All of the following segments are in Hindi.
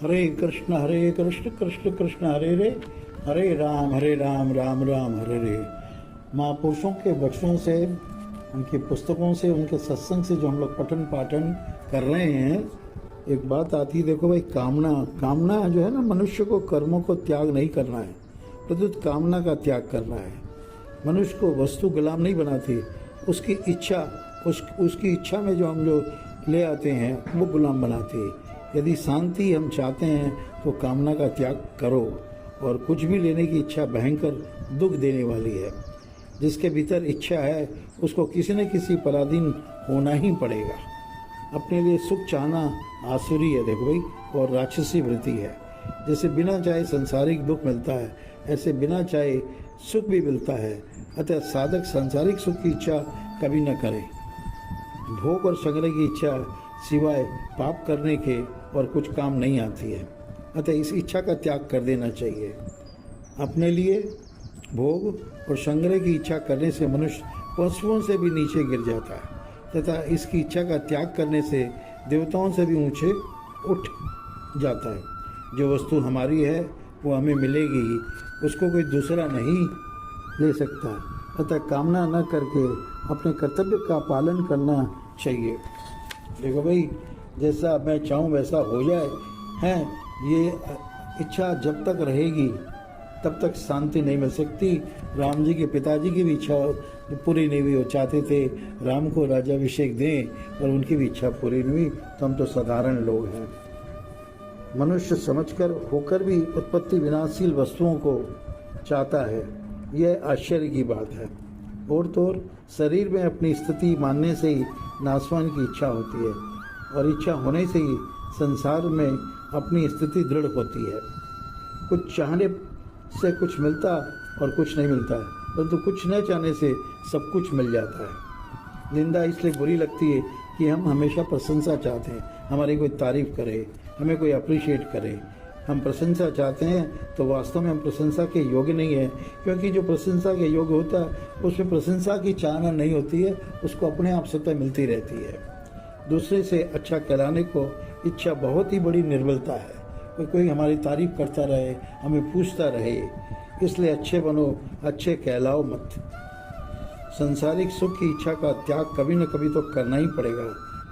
हरे कृष्ण कृष्ण कृष्ण हरे राम राम राम हरे हरे। महापुरुषों के वचनों से, उनकी पुस्तकों से, उनके सत्संग से जो हम लोग पठन पाठन कर रहे हैं, एक बात आती है। देखो भाई, कामना जो है ना, मनुष्य को कर्मों को त्याग नहीं करना है, प्रत्युत कामना का त्याग करना है। मनुष्य को वस्तु गुलाम नहीं बनाती, उसकी इच्छा, उसकी इच्छा में जो हम लोग ले आते हैं वो गुलाम बनाती है। यदि शांति हम चाहते हैं तो कामना का त्याग करो, और कुछ भी लेने की इच्छा भयंकर दुख देने वाली है। जिसके भीतर इच्छा है उसको किसी न किसी पराधीन होना ही पड़ेगा। अपने लिए सुख चाहना आसुरी है, देखो भाई, और राक्षसी वृत्ति है। जैसे बिना चाहे संसारिक दुख मिलता है, ऐसे बिना चाहे सुख भी मिलता है। अतः साधक सांसारिक सुख की इच्छा कभी न करे। भोग और संग्रह की इच्छा सिवाय पाप करने के और कुछ काम नहीं आती है। अतः इस इच्छा का त्याग कर देना चाहिए। अपने लिए भोग और संग्रह की इच्छा करने से मनुष्य पशुओं से भी नीचे गिर जाता है, तथा इसकी इच्छा का त्याग करने से देवताओं से भी ऊंचे उठ जाता है। जो वस्तु हमारी है वो हमें मिलेगी ही, उसको कोई दूसरा नहीं ले सकता। अतः कामना न करके अपने कर्तव्य का पालन करना चाहिए। देखो भाई, जैसा मैं चाहूँ वैसा हो जाए है, ये इच्छा जब तक रहेगी तब तक शांति नहीं मिल सकती। राम जी के पिताजी की भी इच्छा पूरी नहीं हुई, वो चाहते थे राम को राज्याभिषेक दें, और उनकी भी इच्छा पूरी नहीं हुई। तो हम तो साधारण लोग हैं। मनुष्य समझकर होकर भी उत्पत्ति विनाशील वस्तुओं को चाहता है, यह आश्चर्य की बात है। और तो और शरीर में अपनी स्थिति मानने से ही नाशवान की इच्छा होती है, और इच्छा होने से ही संसार में अपनी स्थिति दृढ़ होती है। कुछ चाहने से कुछ मिलता और कुछ नहीं मिलता है, परंतु कुछ न चाहने से सब कुछ मिल जाता है। निंदा इसलिए बुरी लगती है कि हम हमेशा प्रशंसा चाहते हैं, हमारी कोई तारीफ करे, हमें कोई अप्रिशिएट करे। हम प्रशंसा चाहते हैं तो वास्तव में हम प्रशंसा के योग्य नहीं है, क्योंकि जो प्रशंसा के योग्य होता है उसमें प्रशंसा की चाहना नहीं होती है, उसको अपने आप सत्ता मिलती रहती है। दूसरे से अच्छा कहलाने को इच्छा बहुत ही बड़ी निर्बलता है। कोई हमारी तारीफ करता रहे, हमें पूछता रहे, इसलिए अच्छे बनो, अच्छे कहलाओ मत। संसारिक सुख की इच्छा का त्याग कभी न कभी तो करना ही पड़ेगा।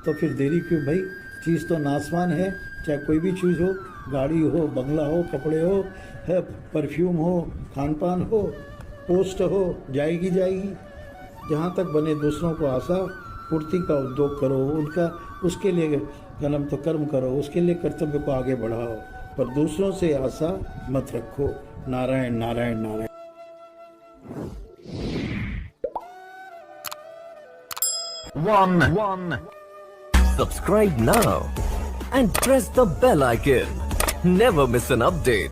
तो फिर देरी क्यों भाई? चीज़ तो नाशवान है, चाहे कोई भी चीज़ हो, गाड़ी हो, बंगला हो, कपड़े हो, है परफ्यूम हो, खान पान हो, पोस्ट हो, जाएगी। जहाँ तक बने दूसरों को आशा पूर्ति का उद्योग करो, उनका उसके लिए कर्म करो, उसके लिए कर्तव्य को आगे बढ़ाओ, पर दूसरों से आशा मत रखो। Narayan Narayan Narayan. One. Subscribe now and press the bell icon. Never miss an update.